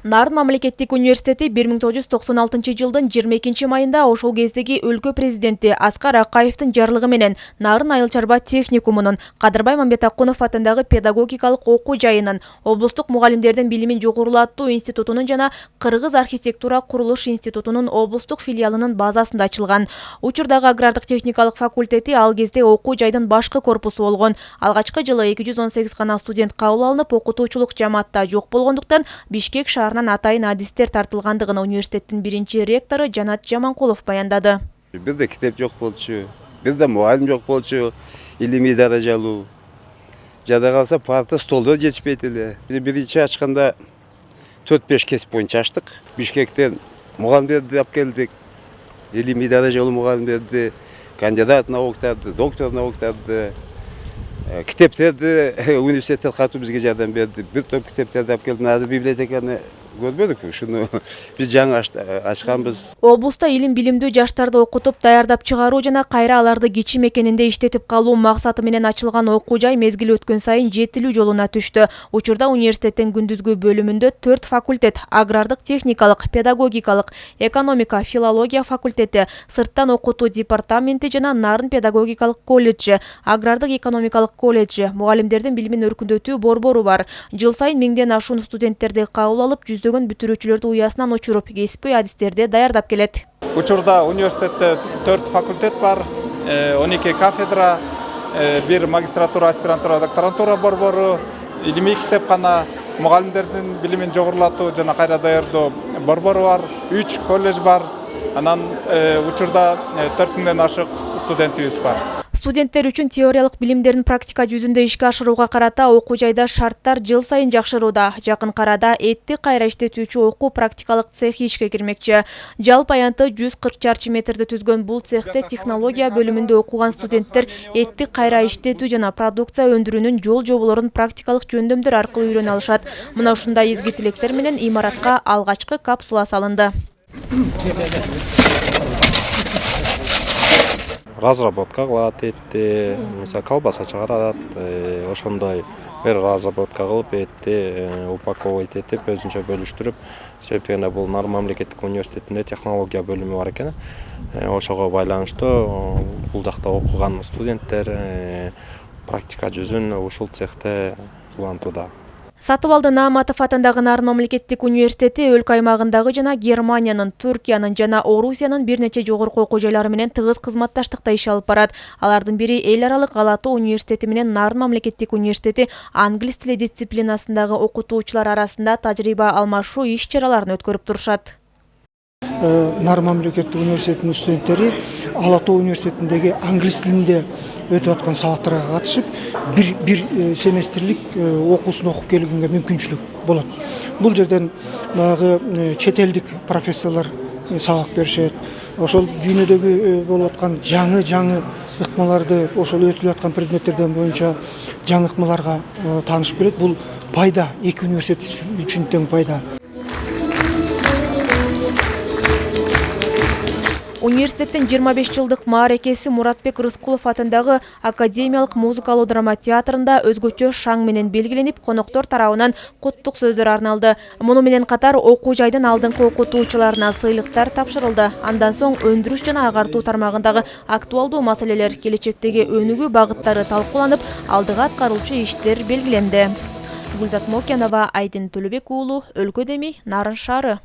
Нарын мамлекеттик университети 1996 жылдын 22 майында ошол кездеги өлкө президенти Аскар Акаевдин жарлыгы менен Нарын айыл чарба техникумунун, Кадырбай Мамбетакунов атындагы педагогикалык окуу жайынын, облустук мугалимдердин билимин жогорулатуу институтунун жана Кыргыз архитектура курулуш институтунун облустук филиалынын базасында ачылган. Учурдагы агрардык техникалык факультети ал кезде окуу жайдын башкы корпусу болгон. Алгачкы жылы 218 гана студент кабыл алынып, окутуучулук жамаатта жок болгондуктан Бишкек шаарынан атайын адистер тартылгандыгын университеттин биринчи ректору Жанат Жаманкулов баяндады. Бирде китеп жок болчу, бирде мугалим жок болчу, илимий даражалуу. Жада калса парта столдор жетишпейт эле. Биз биринчи ачканда 4-5 кесип боюнча ачтык. Бишкектен мугалимдерди алып келдик. Илимий даражалуу мугалимдерди, кандидат науктарды, доктор науктарды, китептерди университеттер катуу бизге жардам берди. Бир топ китептерди алып келдим. Азыр библиотеканы көрбөдүк, ушуну биз жаңы ачканбыз. Облуста илим билимдүү жаштарды окутуп даярдап чыгаруу жана кайра аларды кичи мекенинде иштетип калуу максаты менен ачылган окуу жай мезгил өткөн сайын жетилүү жолуна түштү. Учурда университеттин күндүзгү бөлүмүндө 4 факультет: агрардык техникалык, педагогикалык, экономика, филология факультети, сырттан окутуу департаменти жана Нарын педагогикалык колледжи, агрардык экономикалык колледжи, мугалимдердин билимин өркүндөтүү борбору бар. Жыл сайын миңден ашуун студенттерди кабыл алып, жүздөгөн бүтүрүүчүлөрдү уясынан учуруп, кесипкөй адистерди даярдап келет. Учурда университетте 4 факультет бар, 12 кафедра, 1 магистратура, аспирантура, докторантура борбору, илимий китепкана, мугалимдердин билимин жогорулатуу жана кайра даярдоо борбору бар, 3 колледж бар. Анан учурда 4000ден ашык студентибиз бар. Студенттер үчүн теориялык билимдерин практика жүзүндө ишке ашырууга карата окуу жайда шарттар жыл сайын жакшырууда. Жакын арада этти кайра иштетүүчү окуу практикалык цехи ишке кирмекчи. Жалпы аянты 140 чарчы метрди түзгөн бул цехте технология бөлүмүндө окуган студенттер этти кайра иштетүү жана продукция өндүрүүнүн жол жоболорун практикалык жөндөмдөр аркылуу үйрөнө алышат. Мына ушундай изги тилектер менен имаратка алгачкы капсула салынды. Разработка кылат этти, мисалы колбаса чыгарат, ошондой бир разработка кылып этти упаковать этип өзүнчө бөлүштүрүп, себеп дегенде бул Нарын мамлекеттик университетинде технология бөлүмү бар экен. Ошого байланыштуу бул жакта окуган студенттер практика жүзүн ушул цехте улантууда. Сатыбалды Нааматов атындагы Нарын мамлекеттик университети өлкө аймагындагы жана Германиянын, Түркиянын жана Орусиянын бир нече жогорку окуу жайлары менен тыгыз кызматташтыкта иш алып барат. Алардын бири эл аралык Галатуу университети менен Нарын мамлекеттик университети англис тили дисциплинасындагы окутуучулар арасында тажрыйба алмашуу иш-чараларын өткөрүп турушат. Нарын мамлекеттик университетинин студенттери Алатуу университетиндеги англис тилинде өтүп аткан сабактарга катышып, бир семестрлик окуусун окуп келгенге мүмкүнчүлүк болот. Бул жерден баягы чет элдик профессорлор сабак беришет. Ошол дүйнөдөгү болуп аткан жаңы ыкмаларды, ошол өтүлүп аткан предметтерден боюнча жаңы ыкмаларга таанышып келет. Бул пайда, эки университет үчүн тең пайда. Университеттин 25 жылдык маарекеси Муратбек Рыскулов атындагы Академиялык музыкалуу драма театрында өзгөчө шаң менен белгиленип, коноктор тарабынан куттук сөздөр арналды. Муну менен катар окуу жайдын алдыңкы окутуучуларына сыйлыктар тапшырылды. Андан соң өндүрүш жана агартуу тармагындагы актуалдуу маселелер, келечектеги өнүгүү багыттары талкууланып, алдыга аткаруучу иштер белгиленди. Гүлзат Мокенова, Айдын Төлөбек уулу, Өлкө Деми, Нарын шаары.